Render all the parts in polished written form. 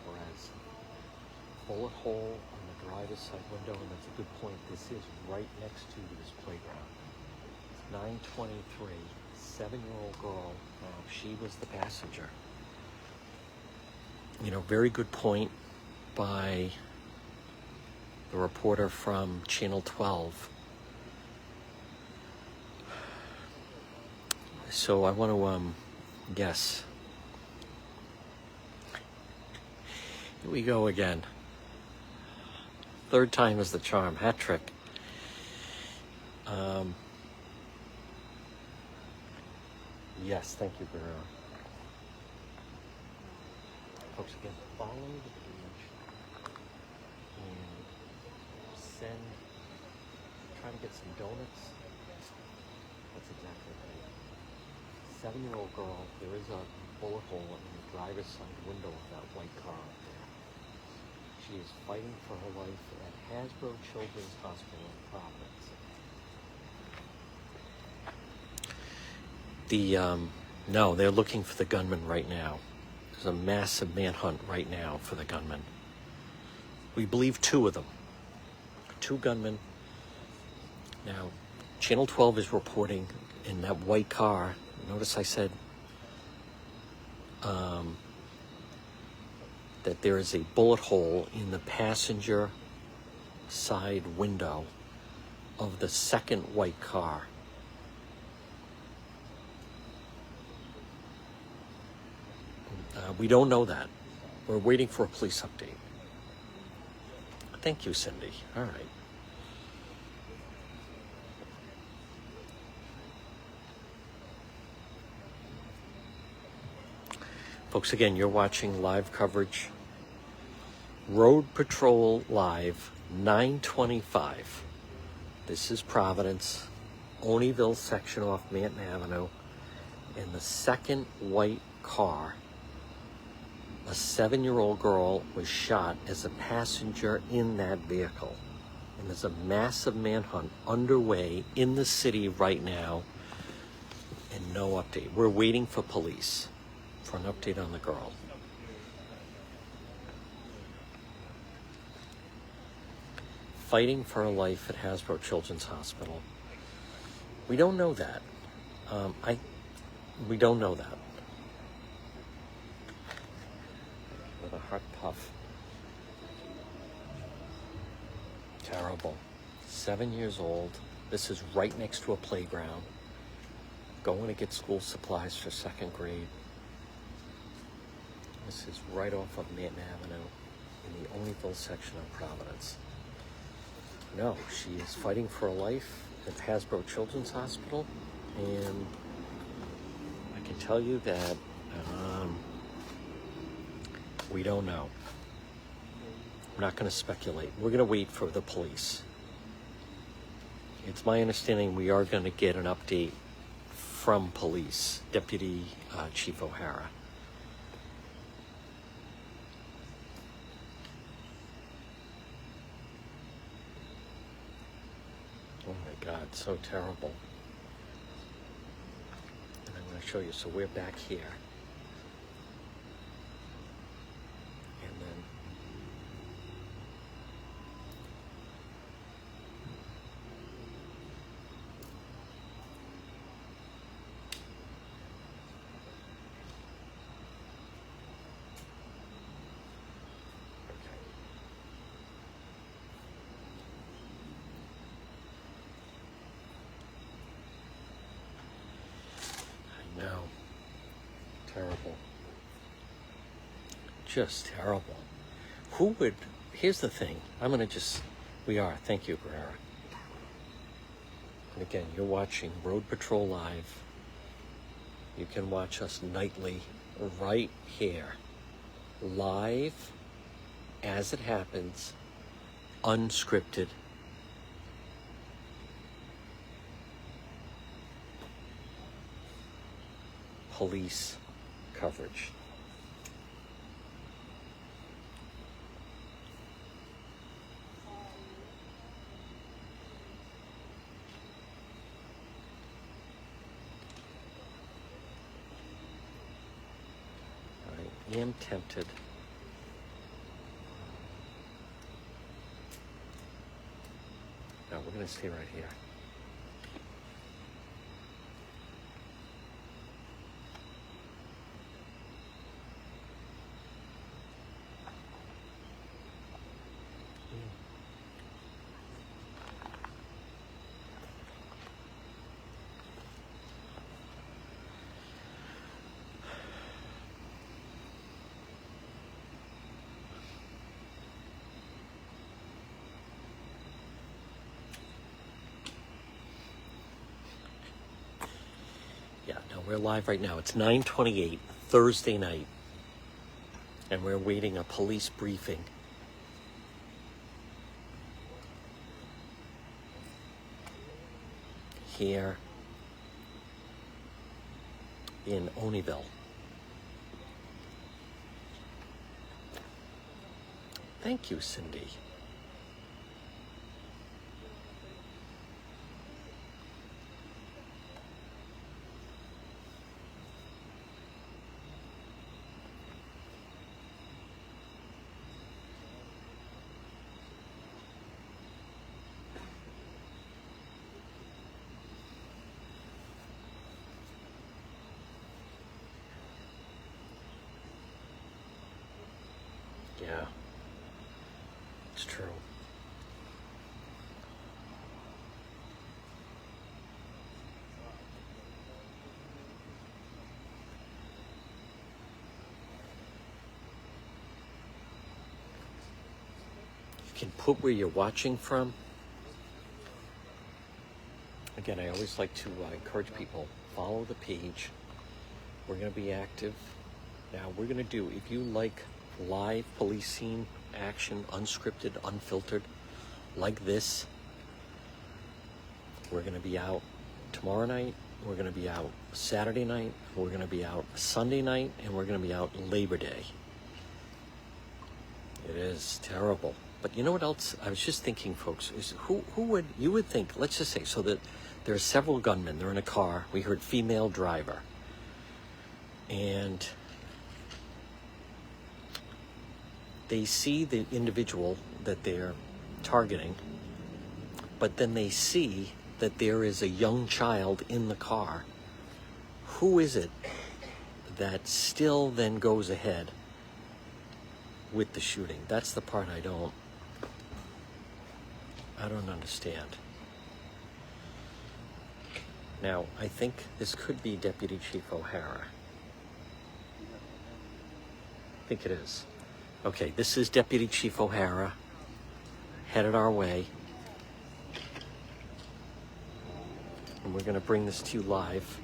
Perez. Bullet hole on the driver's side window, and that's a good point. This is right next to this playground. It's 9:23. 7-year-old girl. She was the passenger. Very good point by the reporter from Channel 12. So I want to guess. Here we go again. Third time is the charm. Hat trick. Yes, thank you, Guerrero. Folks, again, follow the page and try to get some donuts. That's exactly right. 7-year-old girl, there is a bullet hole in the driver's side window of that white car up there. She is fighting for her life at Hasbro Children's Hospital in Providence. No, they're looking for the gunman right now. There's a massive manhunt right now for the gunman. We believe 2 of them. 2 gunmen. Now, Channel 12 is reporting in that white car. Notice I said that there is a bullet hole in the passenger side window of the second white car. We don't know that. We're waiting for a police update. Thank you, Cindy. All right. Folks, again, you're watching live coverage. Road Patrol Live, 9:25. This is Providence, Oneyville section off Manton Avenue. In the second white car, a 7-year-old girl was shot as a passenger in that vehicle. And there's a massive manhunt underway in the city right now, and no update. We're waiting for police for an update on the girl. Fighting for her life at Hasbro Children's Hospital. We don't know that. We don't know that. With a heart puff. Terrible. 7 years old. This is right next to a playground. Going to get school supplies for 2nd grade. This is right off of Manton Avenue in the Oneyville section of Providence. No, she is fighting for her life at Hasbro Children's Hospital, and I can tell you that we don't know. We're not going to speculate. We're going to wait for the police. It's my understanding we are going to get an update from police, Deputy Chief O'Hara. Oh my God, so terrible. And I'm going to show you. So we're back here. And then no. Terrible. Just terrible. Who would, here's the thing. Thank you, Guerrero. And again, you're watching Road Patrol Live. You can watch us nightly right here. Live, as it happens, unscripted. Police coverage. I am tempted we're going to stay right here. Yeah, no, we're live right now. It's 9:28, Thursday night, and we're waiting a police briefing. Here in Oneyville. Thank you, Cindy. Yeah, it's true. You can put where you're watching from. Again, I always like to encourage people, follow the page. We're going to be active. Now, we're going to do, if you like live police scene action, unscripted, unfiltered, like this, we're going to be out tomorrow night, we're going to be out Saturday night, we're going to be out Sunday night, and we're going to be out Labor Day. It is terrible. But you know what else? I was just thinking, folks, is who would, you would think, let's just say, so that there are several gunmen, they're in a car, we heard female driver, and they see the individual that they're targeting, but then they see that there is a young child in the car. Who is it that still then goes ahead with the shooting? That's the part I don't understand. Now, I think this could be Deputy Chief O'Hara. I think it is. Okay, this is Deputy Chief O'Hara, headed our way. And we're going to bring this to you live.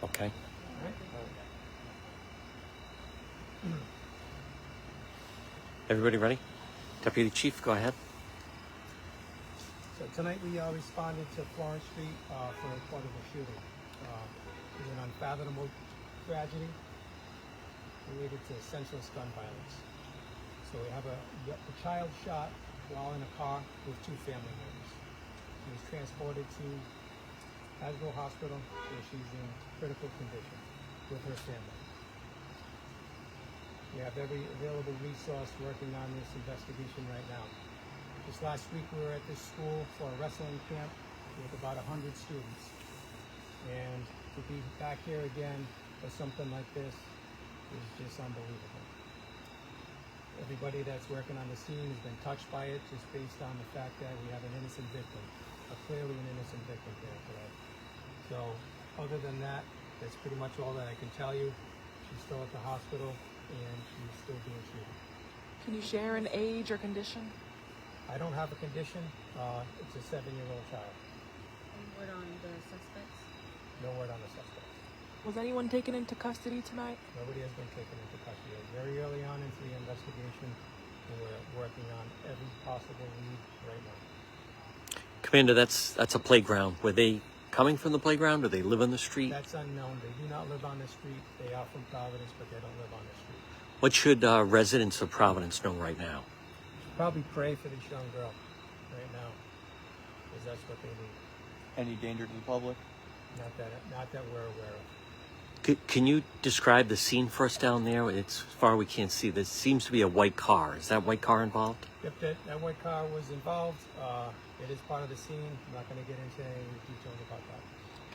Okay. Everybody ready? Deputy Chief, go ahead. So tonight we responded to Florence Street for a report of a shooting. It was an unfathomable tragedy related to senseless gun violence. So we have a child shot while in a car with two family members. She was transported to Hasbro Hospital where she's in critical condition with her family. We have every available resource working on this investigation right now. Just last week we were at this school for a wrestling camp with about 100 students. And to be back here again for something like this is just unbelievable. Everybody that's working on the scene has been touched by it just based on the fact that we have an innocent victim, clearly an innocent victim here today. So other than that, that's pretty much all that I can tell you. She's still at the hospital, and she's still being treated. Can you share an age or condition? I don't have a condition. It's a 7-year-old child. Any word on the suspects? No word on the suspect. Was anyone taken into custody tonight? Nobody has been taken into custody. Very early on into the investigation, and we're working on every possible lead right now. Commander, that's a playground. Were they coming from the playground, or they live on the street? That's unknown. They do not live on the street. They are from Providence, but they don't live on the street. What should residents of Providence know right now? Probably pray for this young girl right now, because that's what they need. Any danger to the public? Not that we're aware of. Can you describe the scene for us down there? It's far we can't see. There seems to be a white car. Is that white car involved? Yep, that white car was involved. It is part of the scene. I'm not going to get into any details about that.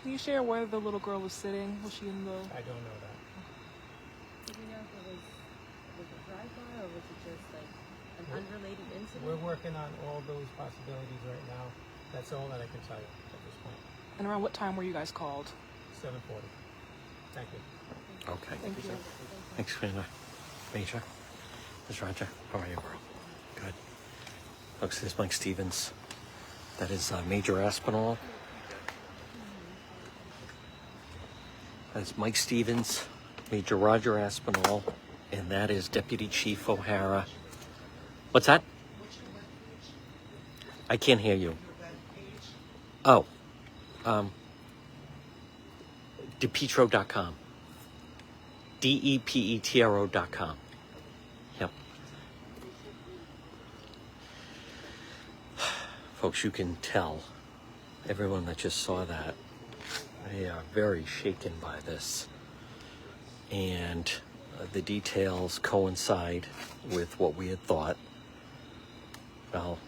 Can you share where the little girl was sitting? Was she in the... I don't know that. Do we know if it was a drive-by or was it just like an unrelated incident? We're working on all those possibilities right now. That's all that I can tell you at this point. And around what time were you guys called? 7:40. Thank you. Okay. Thank you. Thanks, Commander. Major. Ms. Roger. How are you, bro? Good. Folks, this is Mike Stevens. That is Major Aspinall. That is Mike Stevens, Major Roger Aspinall, and that is Deputy Chief O'Hara. What's that? I can't hear you. Oh. DePetro.com. DEPETRO.com. Yep. Folks, you can tell, everyone that just saw that, they are very shaken by this. And the details coincide with what we had thought. Well,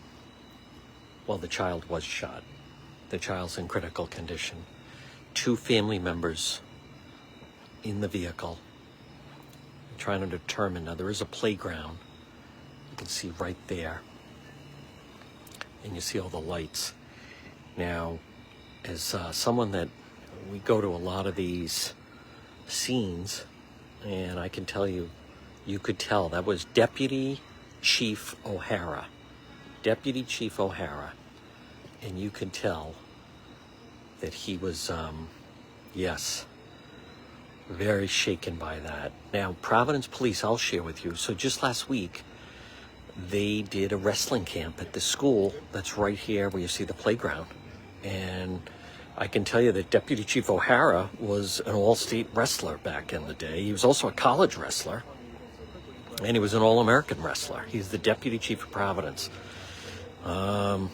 the child was shot. The child's in critical condition. 2 family members in the vehicle trying to determine. Now, there is a playground. You can see right there. And you see all the lights. Now, as someone that we go to a lot of these scenes, and I can tell you, you could tell that was Deputy Chief O'Hara. Deputy Chief O'Hara. And you could tell that he was, yes, very shaken by that. Now, Providence Police, I'll share with you. So just last week, they did a wrestling camp at the school that's right here where you see the playground. And I can tell you that Deputy Chief O'Hara was an all-state wrestler back in the day. He was also a college wrestler. And he was an all-American wrestler. He's the Deputy Chief of Providence. And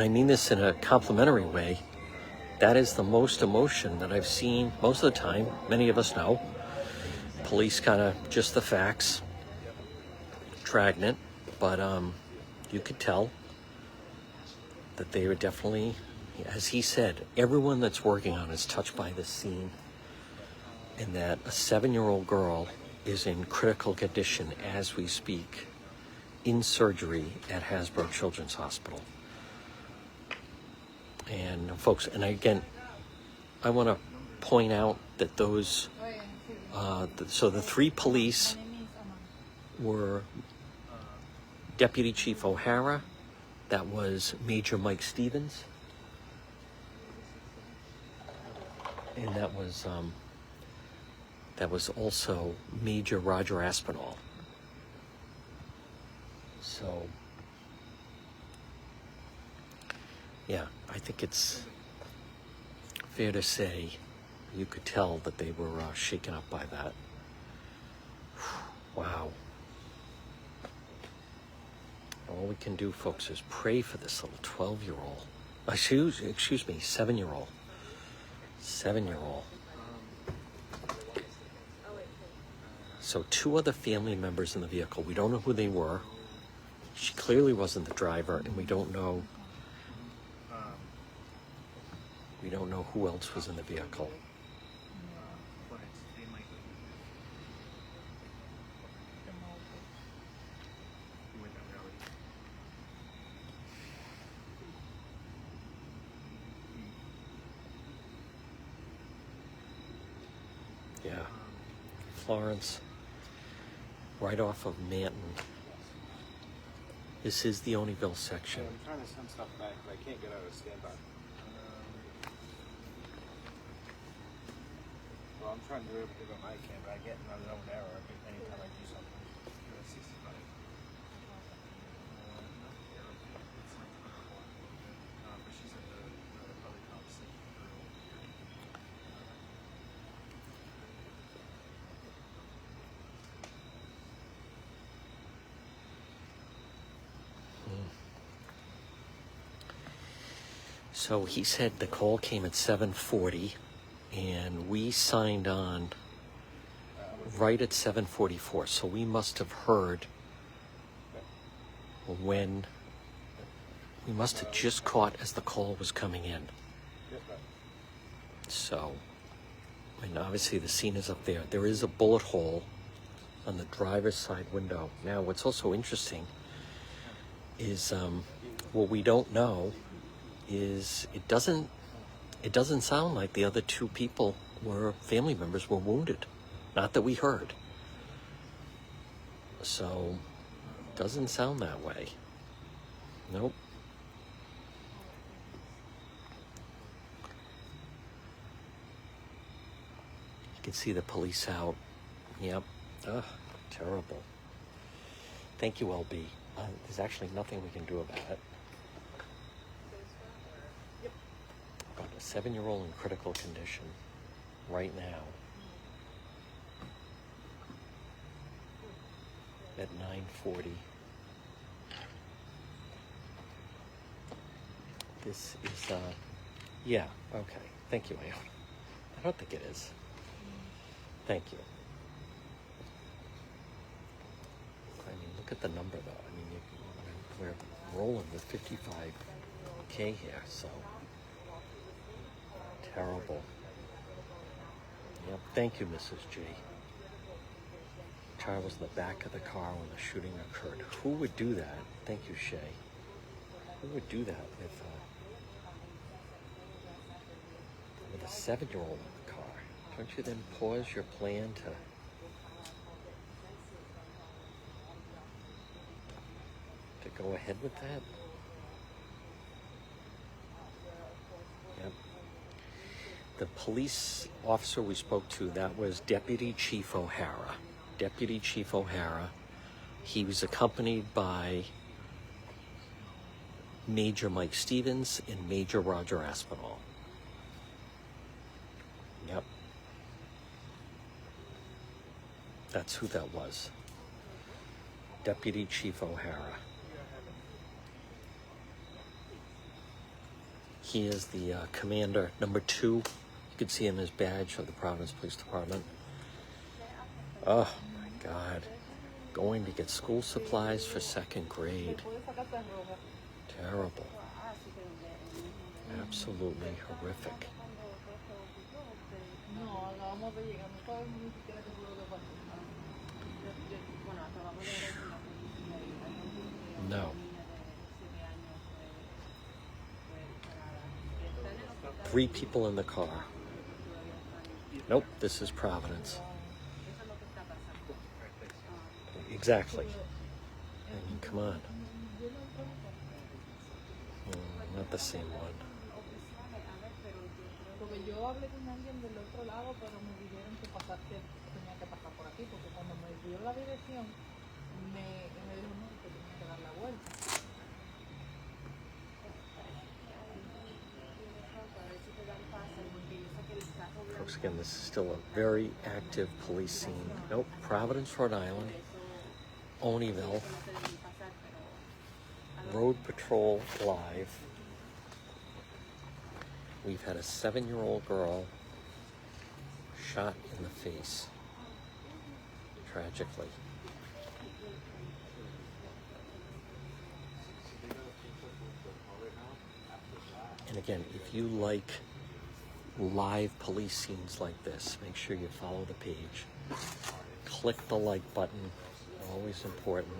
I mean this in a complimentary way, that is the most emotion that I've seen most of the time. Many of us know. Police kind of just the facts, dragnet, but you could tell that they were definitely, as he said, everyone that's working on is touched by this scene, and that a 7-year-old girl is in critical condition as we speak in surgery at Hasbro Children's Hospital. And folks, and again, I want to point out that those, so the 3 police were Deputy Chief O'Hara, that was Major Mike Stevens, and that was also Major Roger Aspinall. So, yeah, I think it's fair to say you could tell that they were shaken up by that. Wow. All we can do, folks, is pray for this little 12-year-old. Excuse me, 7-year-old. 7-year-old. So 2 other family members in the vehicle. We don't know who they were. She clearly wasn't the driver, and we don't know who else was in the vehicle. Florence, right off of Manton. This is the Oneyville section. I'm trying to send stuff back, but I can't get out of standby. Well, I'm trying to do everything on my camera, but I get an unknown error anytime I do something. 65. But she said the other conversation. So he said the call came at 7:40, and we signed on right at 7:44. So we must have heard when, we must have just caught as the call was coming in. So, and obviously the scene is up there. There is a bullet hole on the driver's side window. Now, what's also interesting is what we don't know is it doesn't sound like the other two people family members were wounded. Not that we heard. So, doesn't sound that way. Nope. You can see the police out. Yep. Ugh, terrible. Thank you, LB. There's actually nothing we can do about it. Got a 7-year-old in critical condition right now at 9:40. This is, yeah, okay. Thank you, Ione. I don't think it is. Thank you. I mean, look at the number, though. I mean, we're rolling with 55K here, so terrible. Yep. Thank you, Mrs. G. Child was in the back of the car when the shooting occurred. Who would do that? Thank you, Shay. Who would do that with a 7-year-old in the car? Don't you then pause your plan to go ahead with that? Yep. The police officer we spoke to, that was Deputy Chief O'Hara. Deputy Chief O'Hara. He was accompanied by Major Mike Stevens and Major Roger Aspinall. Yep. That's who that was. Deputy Chief O'Hara. He is the commander, number 2. You can see him his badge of the Providence Police Department. Oh my God. Going to get school supplies for 2nd grade. Terrible. Absolutely horrific. No. 3 people in the car. Nope, this is Providence. Exactly. I mean, come on. Not the same one. Porque yo hablé con alguien del otro lado, pero me dijeron que tenía que pasar por aquí, porque cuando me dio la dirección, me dijo no, que tenía que dar la vuelta. Folks, again, this is still a very active police scene. Nope, Providence, Rhode Island, Oneyville, Road Patrol Live. We've had a 7-year-old girl shot in the face, tragically. And again, if you like live police scenes like this, make sure you follow the page. Click the like button, always important.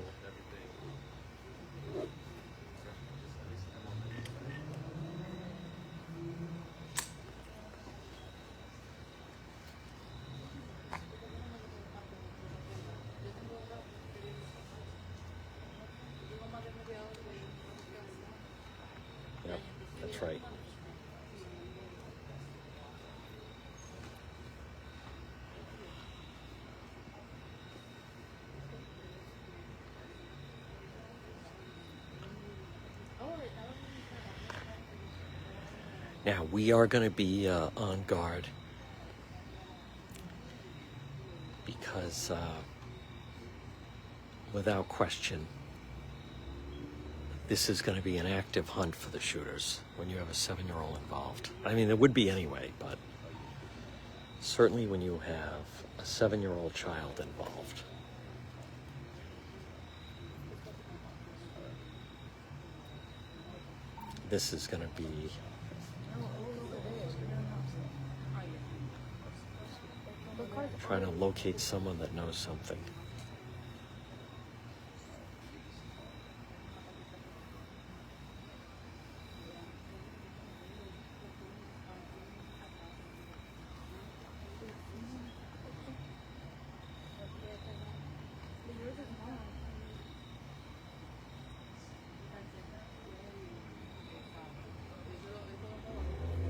That's right. Now, we are going to be on guard because, without question, this is going to be an active hunt for the shooters when you have a 7-year-old involved. I mean, there would be anyway, but certainly when you have a 7-year-old child involved. This is going to be trying to locate someone that knows something.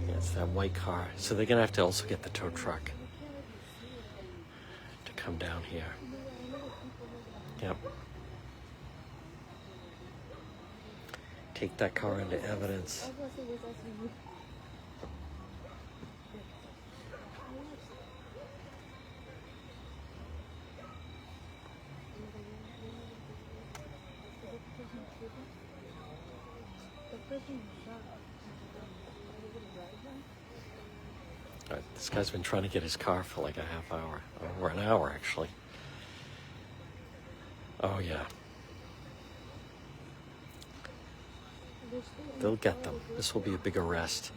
Yeah, it's that white car. So they're going to have to also get the tow truck to come down here. Yep. Take that car into evidence. All right, this guy's been trying to get his car for like a half hour, or an hour actually. Oh yeah. They'll get them. This will be a big arrest.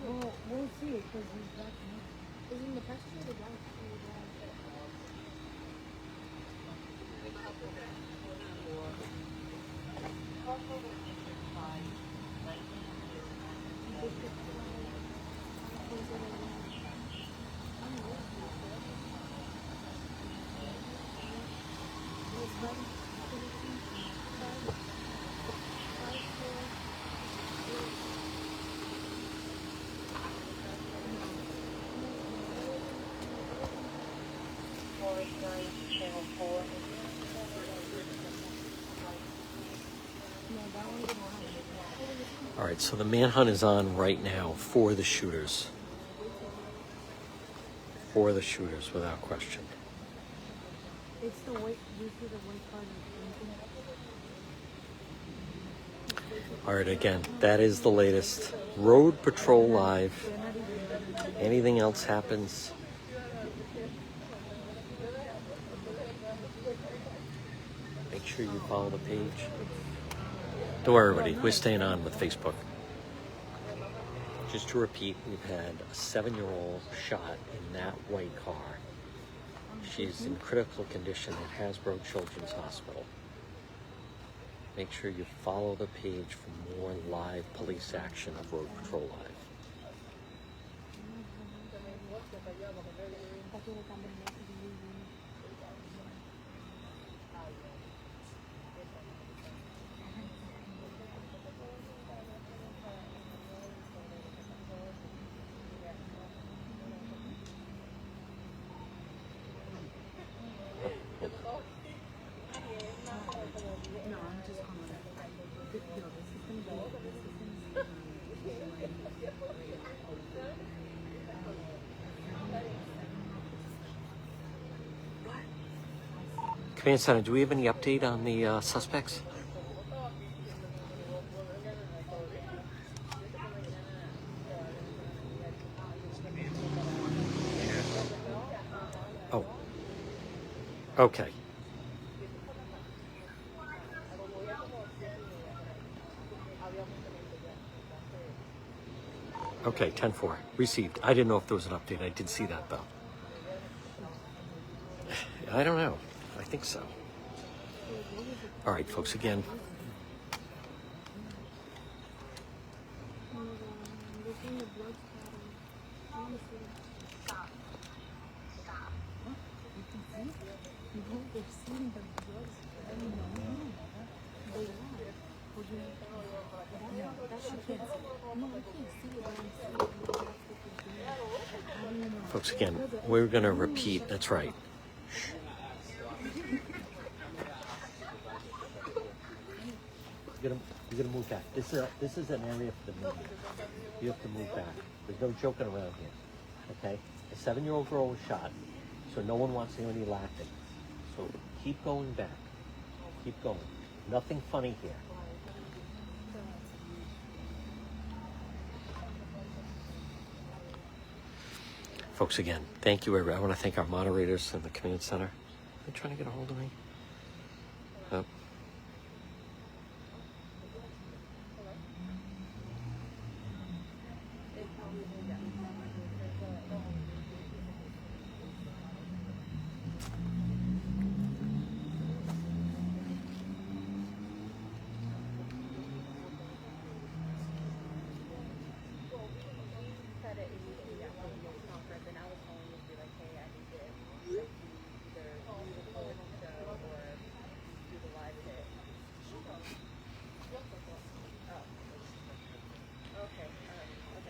Well, we'll see because he's black. Isn't the passenger the black? All right, so the manhunt is on right now for the shooters. For the shooters, without question. It's the white. You see the white card. All right, again, that is the latest. Road Patrol Live. Anything else happens, make sure you follow the page. Don't worry, everybody. We're staying on with Facebook. Just to repeat, we've had a 7-year-old shot in that white car. She's in critical condition at Hasbro Children's Hospital. Make sure you follow the page for more live police action of Road Patrol Live. Command Center, do we have any update on the suspects? Oh. Okay. Okay, 10-4. Received. I didn't know if there was an update. I did see that, though. I don't know. I think so. All right, folks, again. Folks, again, we're going to repeat. That's right. You're gonna move back. This is an area for the media. You have to move back. There's no joking around here. Okay? A 7-year-old girl was shot, so no one wants to hear any laughing. So keep going back. Keep going. Nothing funny here. Folks, again, thank you. I want to thank our moderators in the command center. Are they trying to get a hold of me? Oh.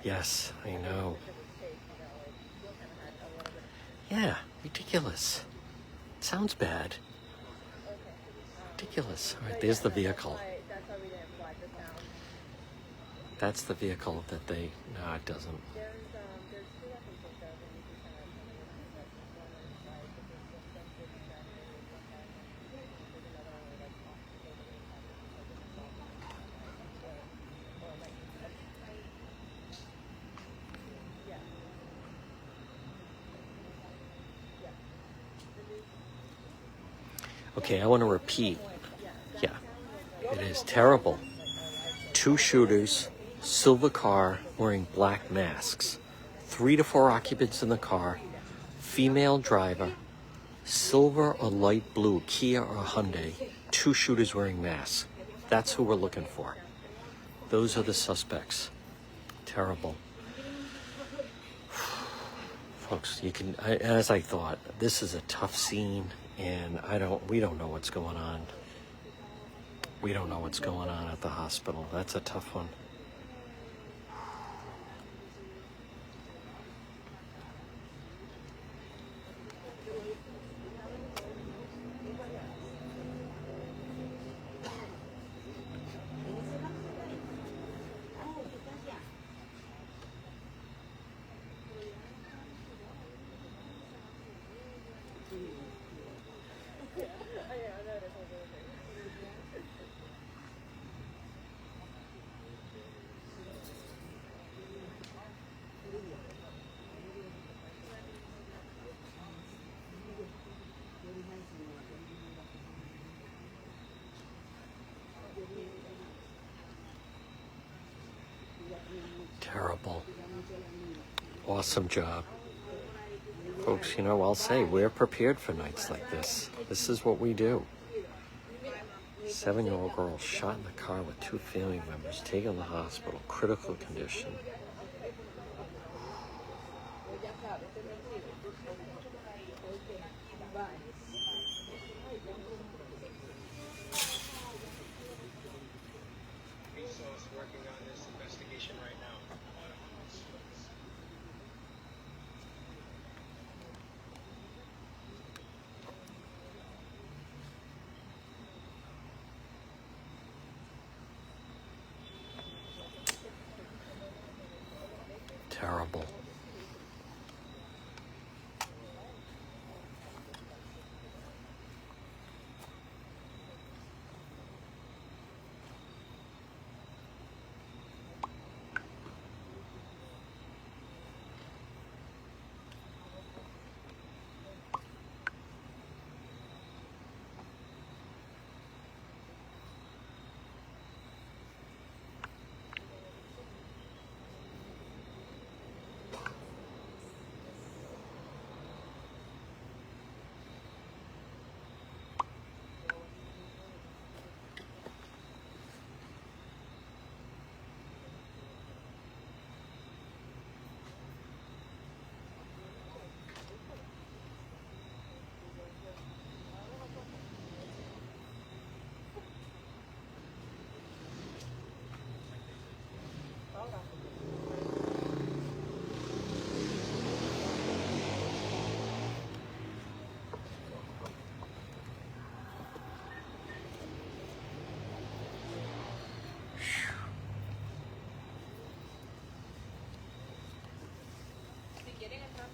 Yes, I know. Yeah, ridiculous. Sounds bad. Ridiculous. All right, there's the vehicle. That's the vehicle that they... No, it doesn't. Okay, I want to repeat. Yeah, it is terrible. 2 shooters, silver car, wearing black masks. 3 to 4 occupants in the car, female driver, silver or light blue, Kia or Hyundai, 2 shooters wearing masks. That's who we're looking for. Those are the suspects. Terrible. Folks, as I thought, this is a tough scene, and we don't know what's going on. We don't know what's going on at the hospital. That's a tough one. Terrible. Awesome job. Folks, I'll say we're prepared for nights like this. This is what we do. 7-year-old girl shot in the car with 2 family members, taken to the hospital, critical condition. Working on this investigation right now. Terrible.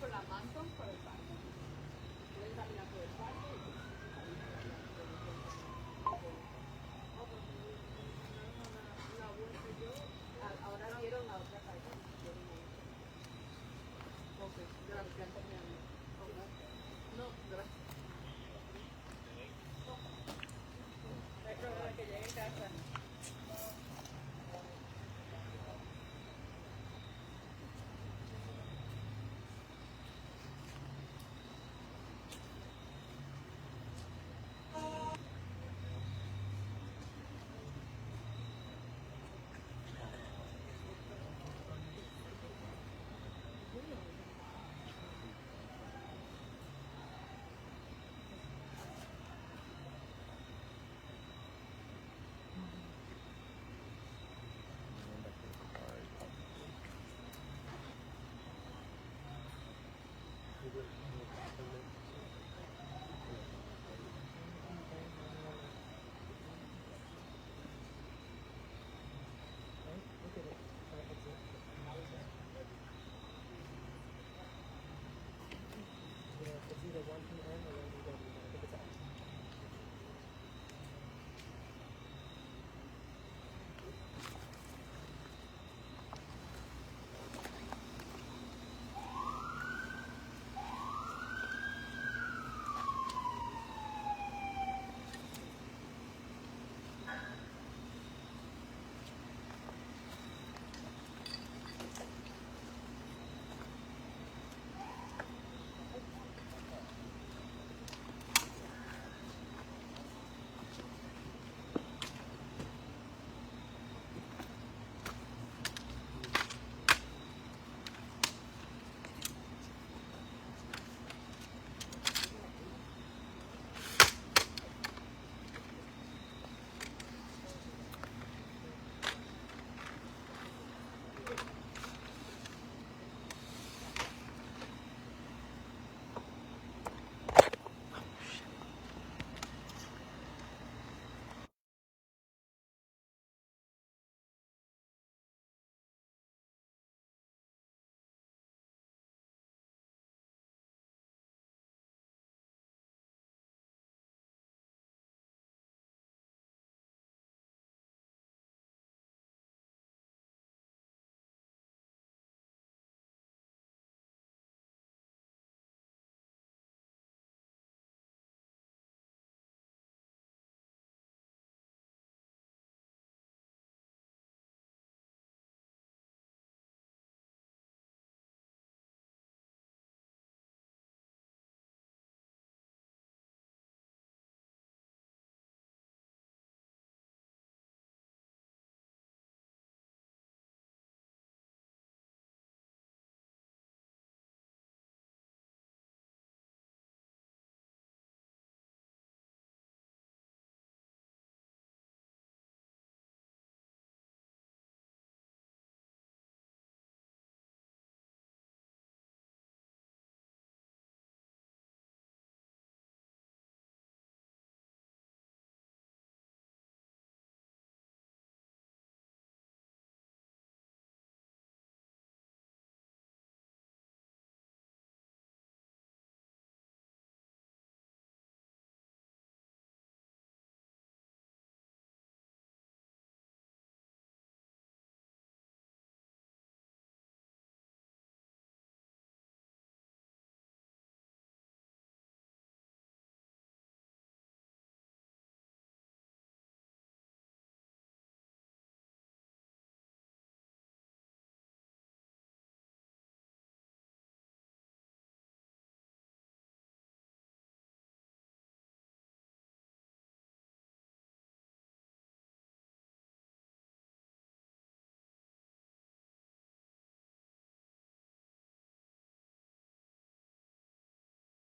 por la Manson